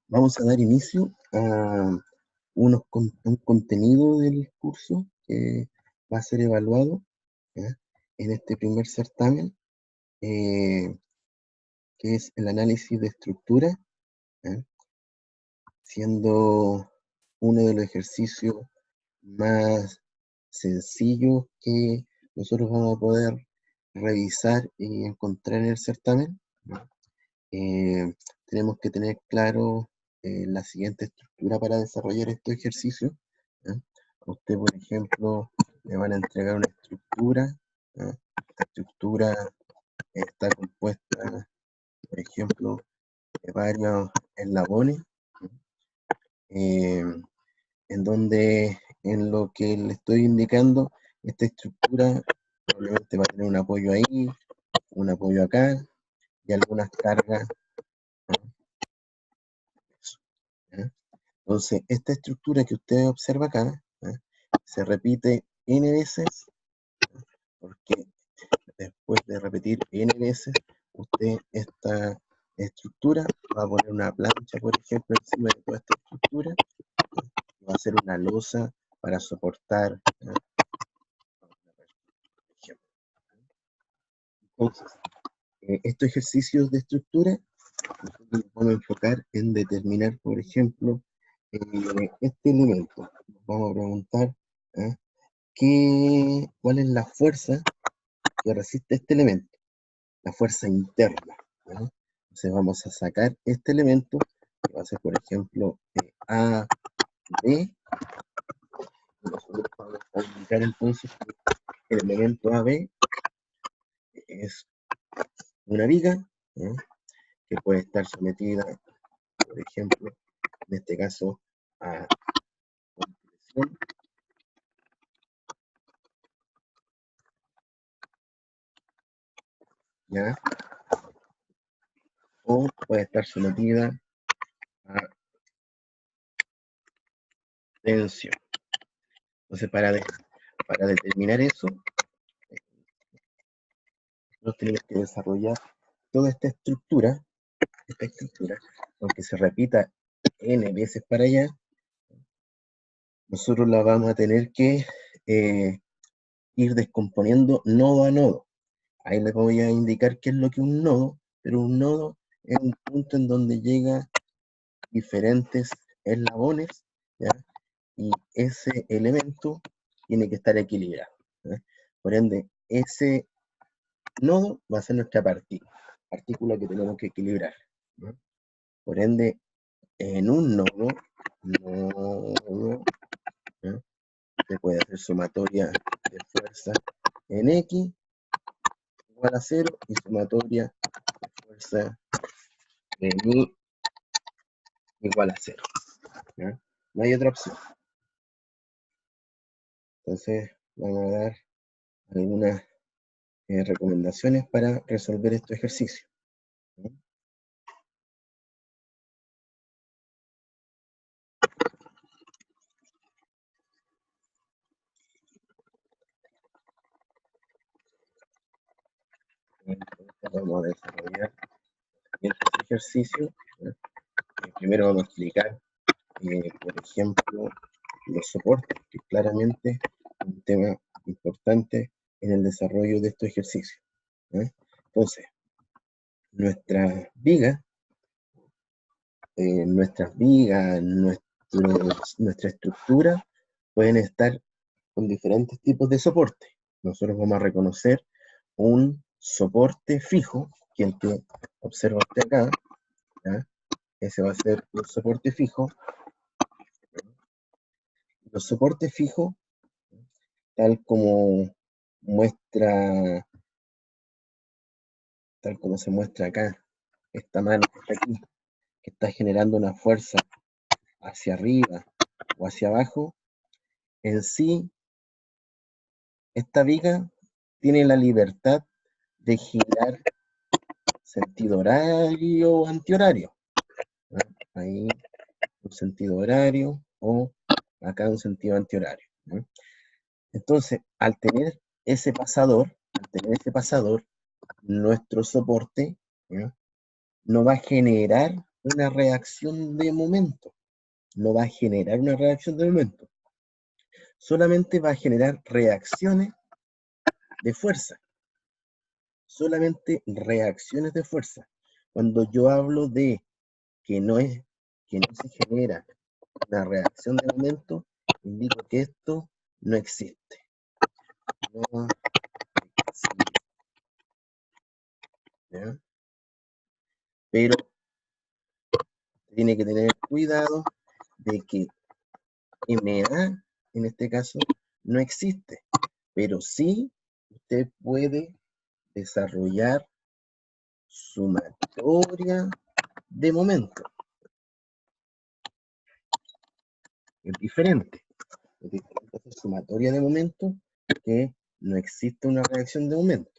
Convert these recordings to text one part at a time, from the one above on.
Vamos a dar inicio a un contenido del curso que va a ser evaluado, ¿ya?, en este primer certamen, eh, que es el análisis de estructura, ¿ya?, siendo uno de los ejercicios más sencillos que nosotros vamos a poder revisar y encontrar en el certamen, ¿ya? Eh, Tenemos que tener claro la siguiente estructura para desarrollar estos ejercicios, ¿ya? A usted, por ejemplo, le van a entregar una estructura, ¿ya? Esta estructura está compuesta, por ejemplo, de varios eslabones, ¿ya?, eh, en donde, en lo que le estoy indicando, esta estructura probablemente va a tener un apoyo ahí, un apoyo acá y algunas cargas, ¿ya? Entonces, esta estructura que usted observa acá, ¿ya?, se repite n veces, porque después de repetir n veces, usted esta estructura va a poner una plancha, por ejemplo, encima de toda esta estructura, y va a ser una losa para soportar, ¿ya?, por ejemplo. Entonces, estos ejercicios de estructura nosotros nos vamos a enfocar en determinar, por ejemplo, este elemento. Nos vamos a preguntar, ¿eh?, ¿cuál es la fuerza que resiste este elemento? La fuerza interna, ¿ya? Entonces vamos a sacar este elemento, que va a ser, por ejemplo, A, B, y nosotros vamos a indicar entonces que el elemento AB es una viga, ¿ya?, que puede estar sometida, por ejemplo, en este caso, a compresión, ¿ya?, o puede estar sometida a tensión. Entonces, para determinar eso, nosotros tenemos que desarrollar toda esta estructura, aunque se repita n veces para allá, nosotros la vamos a tener que ir descomponiendo nodo a nodo. Ahí les voy a indicar qué es lo que es un nodo, pero un nodo es un punto en donde llega diferentes eslabones, ¿ya?, y ese elemento tiene que estar equilibrado, ¿ya? Por ende, ese nodo va a ser nuestra partícula que tenemos que equilibrar, ¿ya? Por ende, en un nodo, ¿ya?, se puede hacer sumatoria de fuerza en X igual a 0 y sumatoria de fuerza en Y igual a 0, ¿ya? No hay otra opción. Entonces, vamos a dar algunas recomendaciones para resolver estos ejercicios, ¿ya? Entonces, vamos a desarrollar estos ejercicios, ¿ya? Primero vamos a explicar, por ejemplo, los soportes, que claramente es un tema importante en el desarrollo de estos ejercicios, ¿ya? Entonces, nuestras vigas, nuestra estructura pueden estar con diferentes tipos de soporte. Nosotros vamos a reconocer un soporte fijo, que el que observa usted acá, ¿ya? Ese va a ser un soporte fijo. Los soportes fijos, tal como muestra, tal como se muestra acá, esta mano que está aquí, que está generando una fuerza hacia arriba o hacia abajo, en sí, esta viga tiene la libertad de girar sentido horario o antihorario, ¿no? Ahí un sentido horario o acá un sentido antihorario, ¿no? Entonces, al tener ese pasador, nuestro soporte, ¿no?, no va a generar una reacción de momento. No va a generar una reacción de momento. Solamente va a generar reacciones de fuerza. Solamente reacciones de fuerza. Cuando yo hablo de que no se genera una reacción de momento, indico que esto no existe. No existe. ¿Ya? Pero tiene que tener cuidado de que MA, en este caso, no existe. Pero sí, usted puede desarrollar sumatoria de momento. Es diferente. Es diferente hacer sumatoria de momento que no existe una reacción de momento.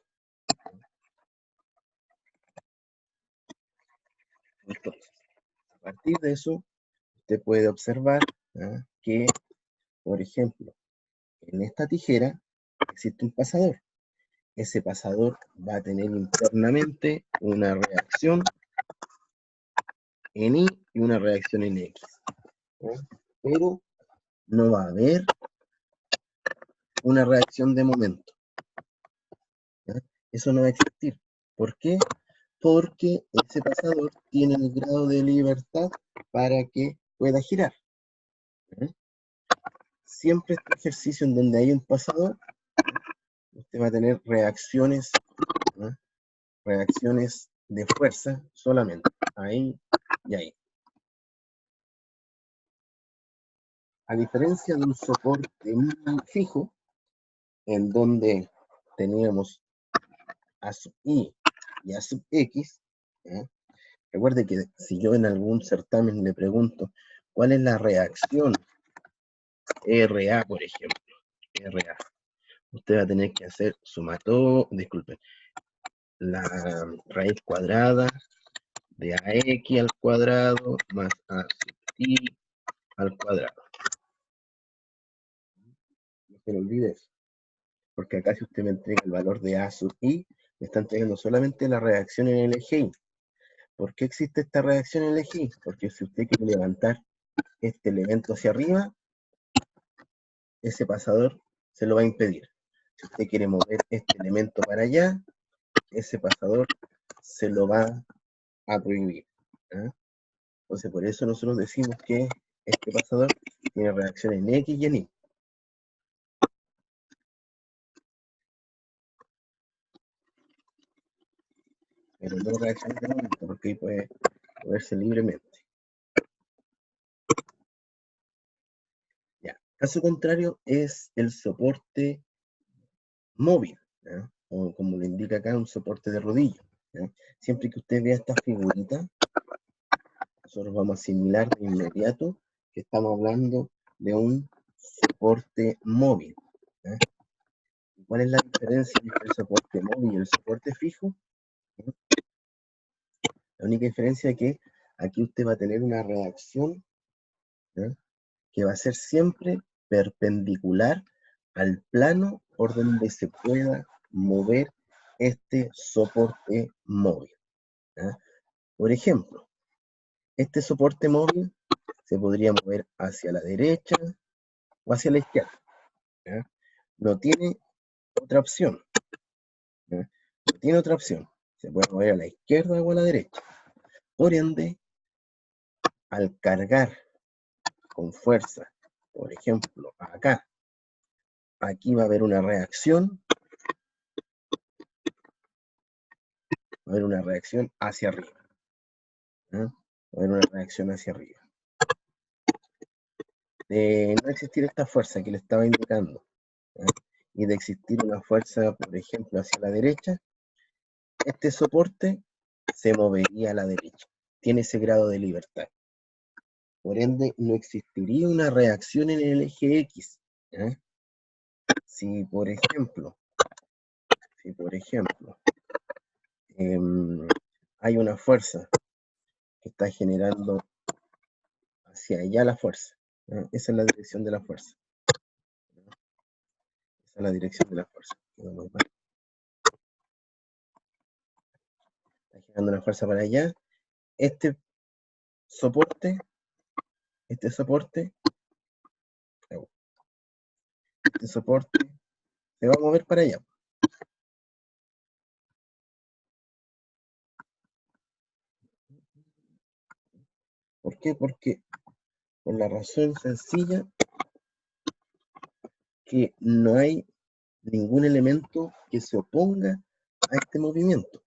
Entonces, a partir de eso, usted puede observar que, por ejemplo, en esta tijera existe un pasador. Ese pasador va a tener internamente una reacción en Y y una reacción en X. Pero no va a haber una reacción de momento. ¿Ya? Eso no va a existir. ¿Por qué? Porque ese pasador tiene el grado de libertad para que pueda girar. ¿Ya? Siempre este ejercicio en donde hay un pasador, usted va a tener reacciones, ¿no? Reacciones de fuerza solamente, ahí y ahí. A diferencia de un soporte fijo, en donde teníamos A sub I y A sub X, ¿eh? Recuerde que si yo en algún certamen le pregunto cuál es la reacción RA, por ejemplo, RA, usted va a tener que hacer la raíz cuadrada de AX al cuadrado más A sub I al cuadrado. No se le olvide eso, porque acá si usted me entrega el valor de A sub I, me está entregando solamente la reacción en el eje Y. ¿Por qué existe esta reacción en el eje Y? Porque si usted quiere levantar este elemento hacia arriba, ese pasador se lo va a impedir. Si usted quiere mover este elemento para allá, ese pasador se lo va a prohibir. ¿Ah? Entonces, por eso nosotros decimos que este pasador tiene reacción en X y en Y. Pero no reacciones de momento, porque ahí puede moverse libremente. Ya. Caso contrario es el soporte móvil, ¿ya? O como le indica acá, un soporte de rodillo. ¿Ya? Siempre que usted vea esta figurita, nosotros vamos a asimilar de inmediato que estamos hablando de un soporte móvil. ¿Ya? ¿Cuál es la diferencia entre el soporte móvil y el soporte fijo? ¿Ya? La única diferencia es que aquí usted va a tener una reacción, ¿ya? Que va a ser siempre perpendicular al plano por donde se pueda mover este soporte móvil. ¿Ya? Por ejemplo, este soporte móvil se podría mover hacia la derecha o hacia la izquierda. ¿Ya? No tiene otra opción. ¿Ya? No tiene otra opción. Se puede mover a la izquierda o a la derecha. Por ende, al cargar con fuerza, por ejemplo, acá, aquí va a haber una reacción, va a haber una reacción hacia arriba. ¿Ya? Va a haber una reacción hacia arriba. De no existir esta fuerza que le estaba indicando, ¿ya? Y de existir una fuerza, por ejemplo, hacia la derecha, este soporte se movería a la derecha. Tiene ese grado de libertad. Por ende, no existiría una reacción en el eje X. ¿Ya? Si, por ejemplo, hay una fuerza que está generando hacia allá la fuerza. ¿Ya? Esa es la dirección de la fuerza. ¿Ya? Esa es la dirección de la fuerza. Está generando una fuerza para allá. Este soporte, este soporte se va a mover para allá. ¿Por qué? Porque por la razón sencilla que no hay ningún elemento que se oponga a este movimiento.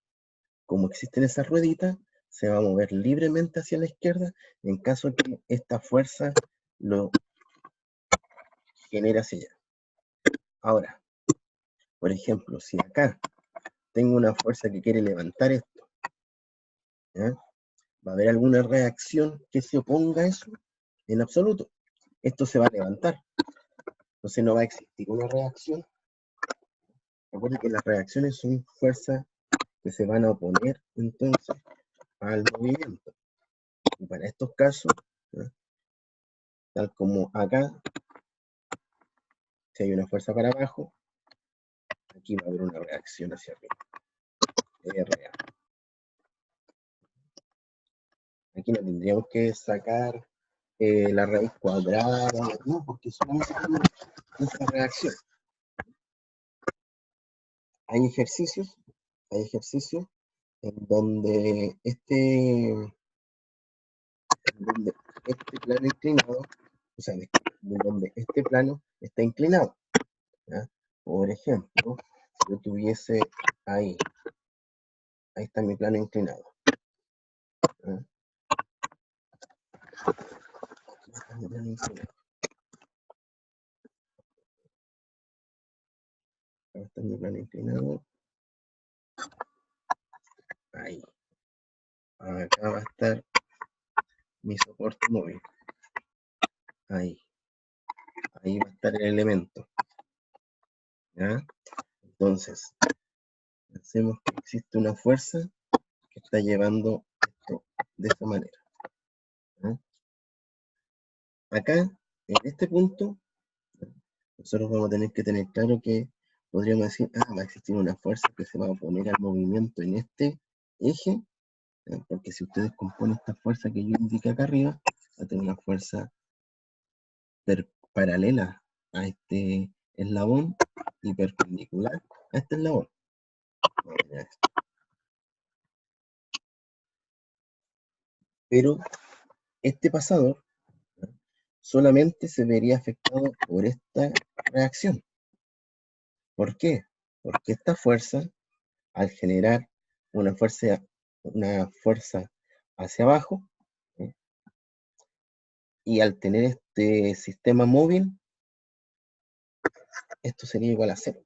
Como existen esas rueditas, se va a mover libremente hacia la izquierda en caso que esta fuerza lo genere hacia allá. Ahora, por ejemplo, si acá tengo una fuerza que quiere levantar esto, ¿ya? ¿Va a haber alguna reacción que se oponga a eso? En absoluto. Esto se va a levantar. Entonces no va a existir una reacción. Recuerden que las reacciones son fuerzas que se van a oponer entonces al movimiento. Y para estos casos, ¿ya? Tal como acá, si hay una fuerza para abajo, aquí va a haber una reacción hacia arriba. RA. Aquí no tendríamos que sacar la raíz cuadrada, no, porque solamente tenemos esta reacción. Hay ejercicios en donde este plano inclinado, o sea, en donde este plano está inclinado, ¿ya? Por ejemplo, si yo tuviese ahí está mi plano inclinado, ¿ya? Aquí está mi plano inclinado. Acá está mi plano inclinado. Ahí. Acá va a estar mi soporte móvil. Ahí. Ahí va a estar el elemento, ¿ya? Entonces, pensemos que existe una fuerza que está llevando esto de esta manera, ¿ya? Acá, en este punto, nosotros vamos a tener que tener claro que podríamos decir, va a existir una fuerza que se va a oponer al movimiento en este eje, ¿ya? Porque si ustedes componen esta fuerza que yo indiqué acá arriba, va a tener una fuerza paralela a este eslabón y perpendicular a este eslabón. Pero este pasador, ¿ya? Solamente se vería afectado por esta reacción. ¿Por qué? Porque esta fuerza, al generar una fuerza hacia abajo, ¿sí? Y al tener este sistema móvil, esto sería igual a cero.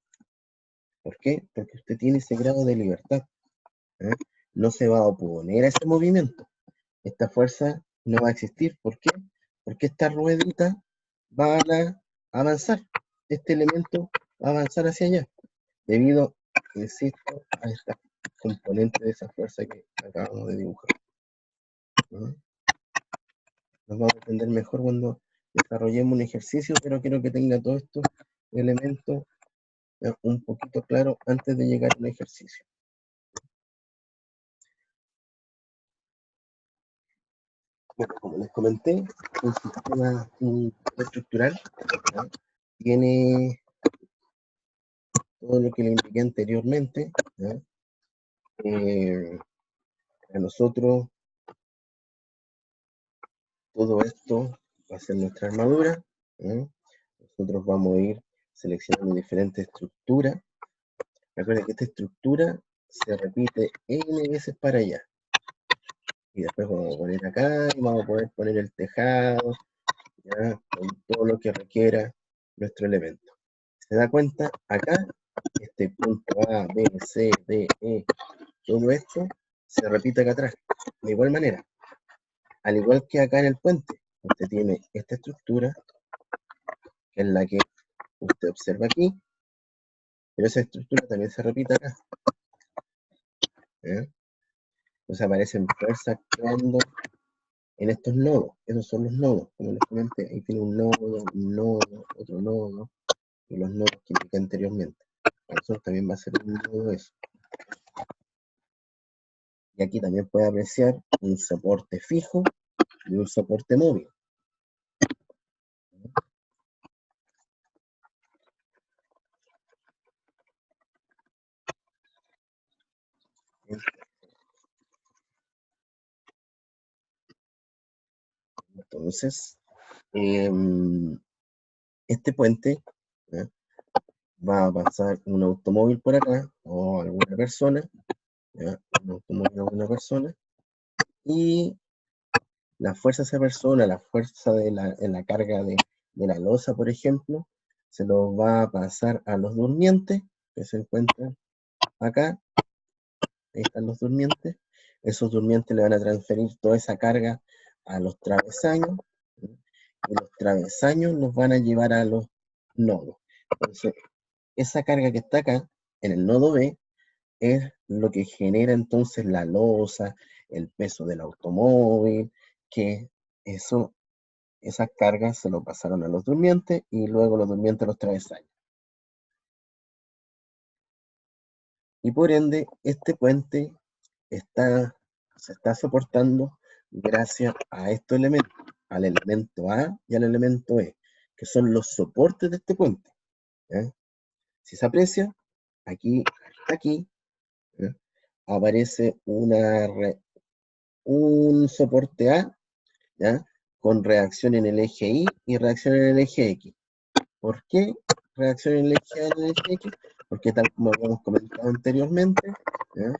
¿Por qué? Porque usted tiene ese grado de libertad, ¿eh? No se va a oponer a ese movimiento. Esta fuerza no va a existir. ¿Por qué? Porque esta ruedita va a avanzar. Este elemento va a avanzar hacia allá, debido, insisto, a esta componente de esa fuerza que acabamos de dibujar, ¿no? Nos vamos a entender mejor cuando desarrollemos un ejercicio, pero quiero que tenga todos estos elementos un poquito claros antes de llegar al ejercicio. Bueno, como les comenté, un sistema estructural, ¿no? Tiene todo lo que le indiqué anteriormente, ¿no? A nosotros todo esto va a ser nuestra armadura, ¿no? Nosotros vamos a ir seleccionando diferentes estructuras. Recuerden que esta estructura se repite N veces para allá. Y después vamos a poner acá y vamos a poder poner el tejado, ¿ya? Con todo lo que requiera nuestro elemento. ¿Se da cuenta? Acá, este punto A, B, C, D, E, todo esto se repite acá atrás. De igual manera, al igual que acá en el puente, usted tiene esta estructura, que es la que usted observa aquí, pero esa estructura también se repite acá, ¿eh? Entonces aparecen fuerzas actuando en estos nodos. Esos son los nodos, como les comenté. Ahí tiene un nodo, otro nodo, y los nodos que indiqué anteriormente. Para nosotros también va a ser un nodo eso. Y aquí también puede apreciar un soporte fijo y un soporte móvil. Entonces, este puente, ¿ya?, va a pasar un automóvil por acá, o alguna persona, ¿ya?, un automóvil o alguna persona, y la fuerza de esa persona, la fuerza en la carga de la losa, por ejemplo, se lo va a pasar a los durmientes, que se encuentran acá. Ahí están los durmientes. Esos durmientes le van a transferir toda esa carga a los travesaños, ¿sí?, y los travesaños los van a llevar a los nodos. Entonces, esa carga que está acá, en el nodo B, es lo que genera entonces la losa, el peso del automóvil, que esas cargas se lo pasaron a los durmientes y luego los durmientes a los travesaños. Y por ende, este puente se está soportando gracias a estos elementos, al elemento A y al elemento E, que son los soportes de este puente, ¿ya? Si se aprecia, aquí, ¿ya?, aparece un soporte A, ¿ya?, con reacción en el eje Y y reacción en el eje X. ¿Por qué reacción en el eje A y en el eje X? Porque tal como habíamos comentado anteriormente, ¿ya?,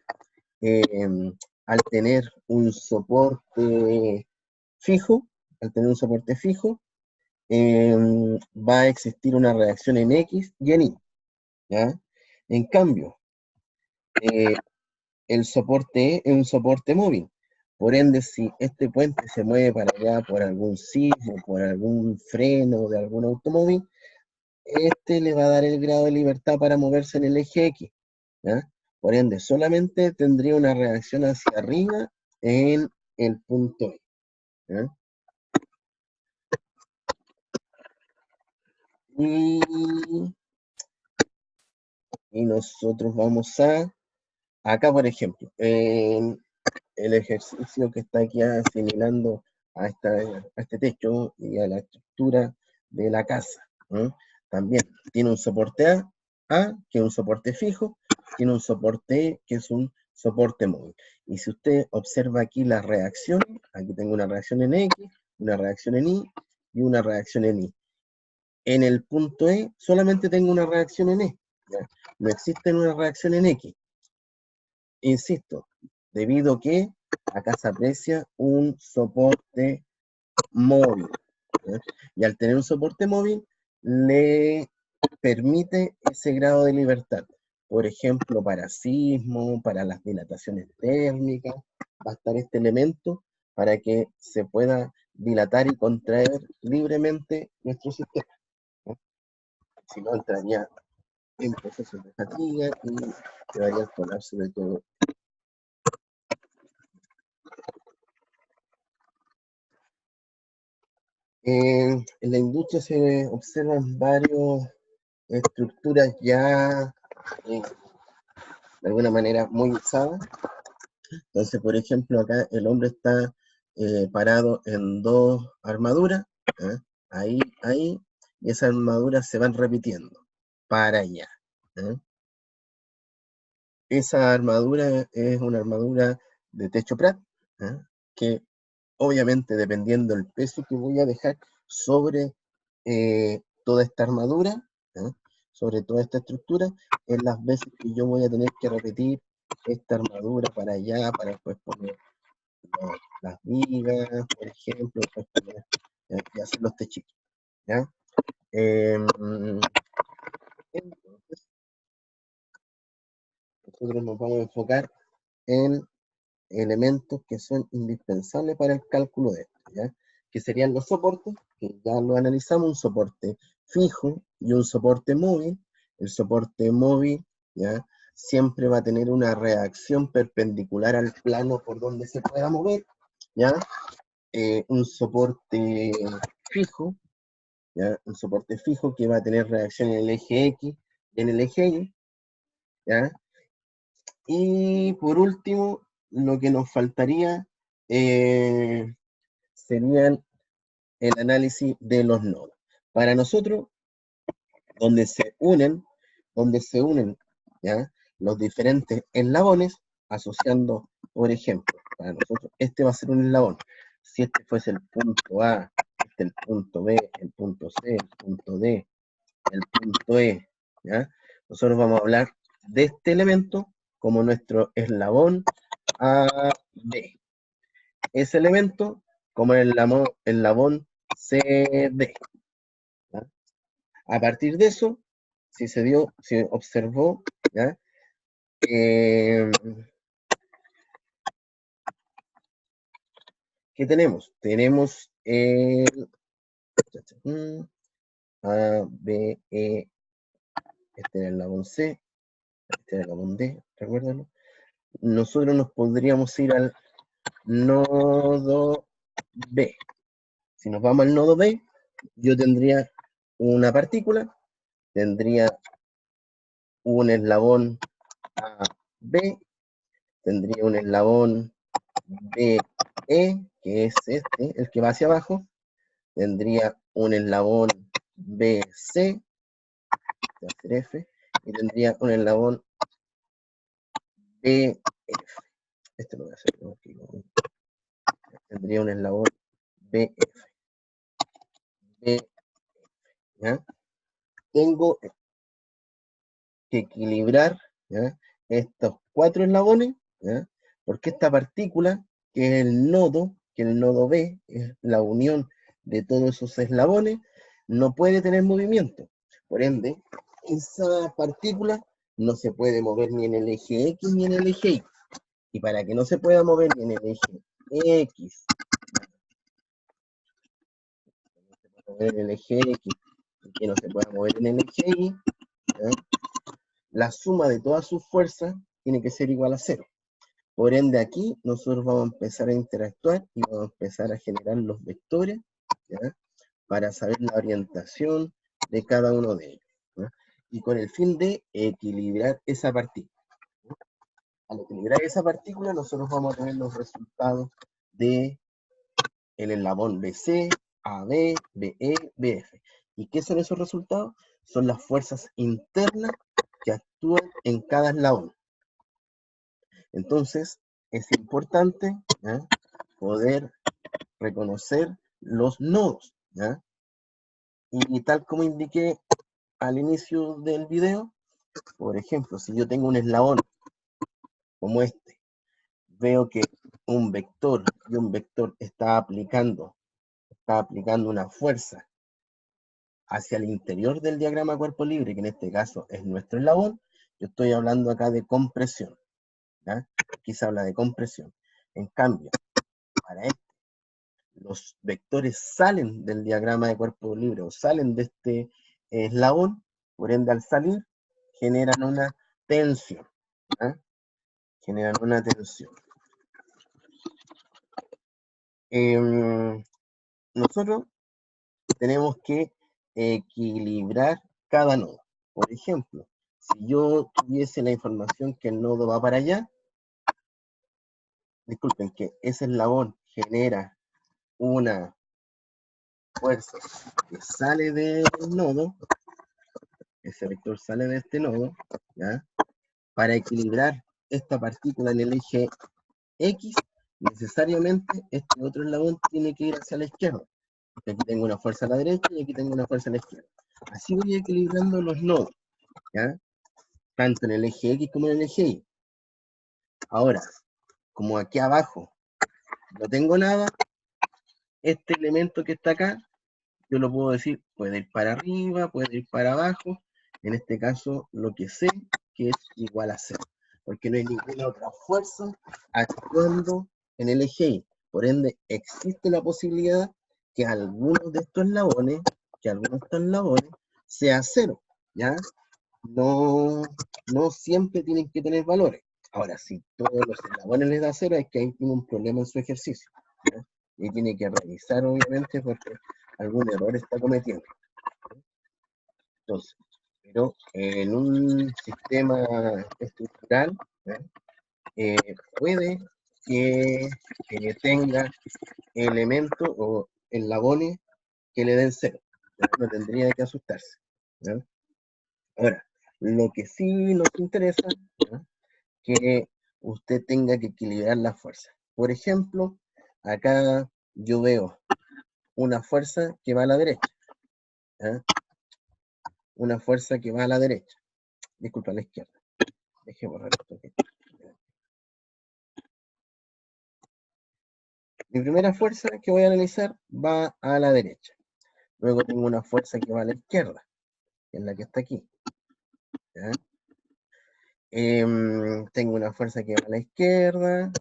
al tener un soporte fijo, va a existir una reacción en X y en Y, ¿ya? En cambio, eh, el soporte E es un soporte móvil. Por ende, si este puente se mueve para allá por algún sismo, por algún freno de algún automóvil, este le va a dar el grado de libertad para moverse en el eje X, ¿ya? Por ende, solamente tendría una reacción hacia arriba en el punto E, ¿ya? Y nosotros vamos acá por ejemplo, en el ejercicio que está aquí asimilando a este techo y a la estructura de la casa, ¿no? También tiene un soporte que es un soporte fijo, tiene un soporte E, que es un soporte móvil. Y si usted observa aquí las reacciones, aquí tengo una reacción en X, una reacción en Y y una reacción en Y. En el punto E solamente tengo una reacción en E, ¿ya? No existe una reacción en X. Insisto, debido a que acá se aprecia un soporte móvil, ¿ya? Y al tener un soporte móvil, le permite ese grado de libertad. Por ejemplo, para sismo, para las dilataciones térmicas, va a estar este elemento para que se pueda dilatar y contraer libremente nuestro sistema, ¿no? Si no, entraría en procesos de fatiga y quedaría el colapso de todo. En la industria se observan varias estructuras ya de alguna manera muy usadas. Entonces, por ejemplo, acá el hombre está parado en dos armaduras, ¿eh?, ahí, y esas armaduras se van repitiendo para allá, ¿eh? Esa armadura es una armadura de techo Pratt, ¿eh?, que obviamente dependiendo del peso que voy a dejar sobre toda esta armadura, ¿eh?, sobre toda esta estructura, es las veces que yo voy a tener que repetir esta armadura para allá, para después poner las vigas, por ejemplo, después poner, y hacer los techitos, ¿ya? Entonces, nosotros nos vamos a enfocar en elementos que son indispensables para el cálculo de esto, ¿ya? Que serían los soportes, que ya lo analizamos, un soporte fijo y un soporte móvil. El soporte móvil, ¿ya?, siempre va a tener una reacción perpendicular al plano por donde se pueda mover, ¿ya? Un soporte fijo, ¿ya?, un soporte fijo que va a tener reacción en el eje X y en el eje Y, ¿ya? Y por último, lo que nos faltaría serían el análisis de los nodos. Para nosotros, donde se unen, ¿ya?, los diferentes eslabones, asociando, por ejemplo, para nosotros, este va a ser un eslabón. Si este fuese el punto A, este el punto B, el punto C, el punto D, el punto E, ¿ya?, nosotros vamos a hablar de este elemento como nuestro eslabón AB. Ese elemento como el eslabón CD, ¿ya? A partir de eso, si observó, ¿ya?, ¿qué tenemos? Tenemos el A, B, E, este es el eslabón C, este es el eslabón D, recuérdenlo. Nosotros nos podríamos ir al nodo B. Si nos vamos al nodo B, yo tendría una partícula, tendría un eslabón A, B, tendría un eslabón B, E, que es este, el que va hacia abajo, tendría un eslabón B, C, va a ser F, y tendría un eslabón B, F. Este lo voy a hacer, ¿no? Tendría un eslabón B, F. B, ¿ya? Tengo que equilibrar, ¿ya?, estos 4 eslabones, ¿ya?, porque esta partícula, que es el nodo B, es la unión de todos esos eslabones, no puede tener movimiento. Por ende, esa partícula no se puede mover ni en el eje X ni en el eje Y. Y para que no se pueda mover ni en el eje X, en el eje X, y que no se pueda mover en el eje Y, ¿ya?, la suma de todas sus fuerzas tiene que ser igual a 0. Por ende, aquí nosotros vamos a empezar a interactuar y vamos a empezar a generar los vectores, ¿ya?, para saber la orientación de cada uno de ellos, ¿ya?, y con el fin de equilibrar esa partícula, ¿ya? Al equilibrar esa partícula, nosotros vamos a tener los resultados de el eslabón BC, AB, BE, BF. ¿Y qué son esos resultados? Son las fuerzas internas que actúan en cada eslabón. Entonces, es importante, ¿ya?, poder reconocer los nodos, ¿ya? Y tal como indiqué al inicio del video, por ejemplo, si yo tengo un eslabón como este, veo que un vector y un vector está aplicando una fuerza hacia el interior del diagrama cuerpo libre, que en este caso es nuestro eslabón, yo estoy hablando acá de compresión, ¿ya? Aquí se habla de compresión. En cambio, para esto, los vectores salen del diagrama de cuerpo libre o salen de este eslabón, por ende al salir generan una tensión, ¿ya? Generan una tensión. Nosotros tenemos que equilibrar cada nodo. Por ejemplo, si yo tuviese la información que el nodo va para allá, disculpen, que ese eslabón genera una fuerza que sale del nodo, ese vector sale de este nodo, ¿ya?, para equilibrar esta partícula en el eje X, necesariamente este otro eslabón tiene que ir hacia la izquierda. Porque aquí tengo una fuerza a la derecha y aquí tengo una fuerza a la izquierda. Así voy equilibrando los nodos, ¿ya?, tanto en el eje X como en el eje Y. Ahora, como aquí abajo no tengo nada, este elemento que está acá, yo lo puedo decir, puede ir para arriba, puede ir para abajo. En este caso, lo que sé que es igual a 0, porque no hay ninguna otra fuerza actuando en el eje Y. Por ende, existe la posibilidad que algunos de estos eslabones, sea 0, ¿ya? No siempre tienen que tener valores. Ahora, si todos los eslabones les da 0, es que ahí tiene un problema en su ejercicio, ¿ya? Y tiene que revisar, obviamente, porque algún error está cometiendo. Entonces, pero en un sistema estructural, ¿ya?, puede que tenga elemento o eslabones que le den 0. ¿Ya? No tendría que asustarse. ¿Ya? Ahora, lo que sí nos interesa, ¿ya? Que usted tenga que equilibrar las fuerzas. Por ejemplo, acá yo veo una fuerza que va a la derecha. ¿Ya? Una fuerza que va a la derecha. Disculpa, a la izquierda. Deje borrar esto aquí. Mi primera fuerza que voy a analizar va a la derecha. Luego tengo una fuerza que va a la izquierda, que es la que está aquí. ¿Ya? Tengo una fuerza que va a la izquierda.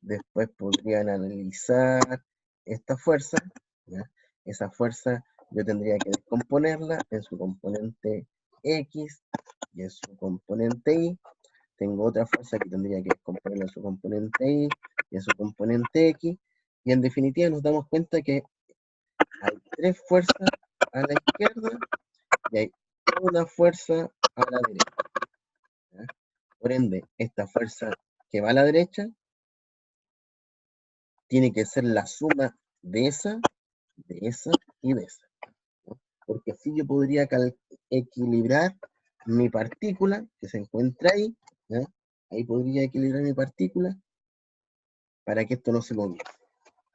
Después podrían analizar esta fuerza. ¿Ya? Esa fuerza yo tendría que descomponerla en su componente X y en su componente Y. Tengo otra fuerza que tendría que descomponerla en su componente Y y en su componente X. Y en definitiva nos damos cuenta que hay 3 fuerzas a la izquierda y hay una fuerza a la derecha. ¿Ya? Por ende, esta fuerza que va a la derecha tiene que ser la suma de esa y de esa. ¿No? Porque así yo podría equilibrar mi partícula que se encuentra ahí. ¿Ya? Ahí podría equilibrar mi partícula para que esto no se moviera.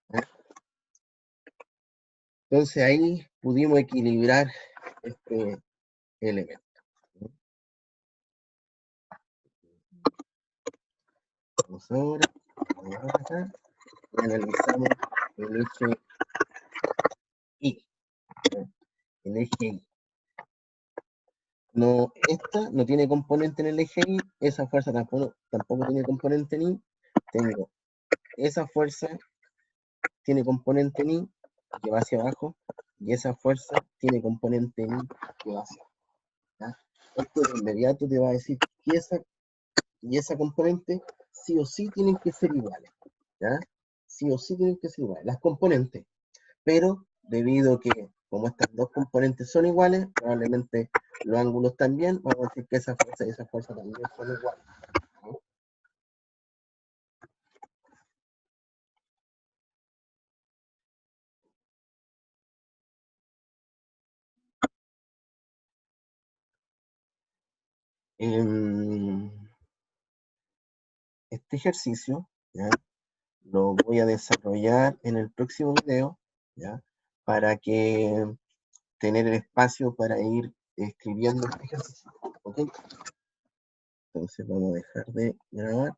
¿Ya? Entonces ahí pudimos equilibrar este elemento. ¿No? Vamos ahora acá y analizamos el eje Y. ¿Ya? El eje Y. No, esta no tiene componente en el eje Y, esa fuerza tampoco tiene componente en Y. Tengo esa fuerza tiene componente en Y que va hacia abajo y esa fuerza tiene componente en Y que va hacia abajo. ¿Ya? Esto de inmediato te va a decir que esa y esa componente sí o sí tienen que ser iguales. ¿Ya? Sí o sí tienen que ser iguales, las componentes. Pero debido a que como estas dos componentes son iguales, probablemente los ángulos también, vamos a decir que esa fuerza y esa fuerza también son iguales. ¿No? Este ejercicio, ¿ya? Lo voy a desarrollar en el próximo video, ¿ya? Para que tener el espacio para ir escribiendo este ejercicio. ¿Ok? Entonces vamos a dejar de grabar.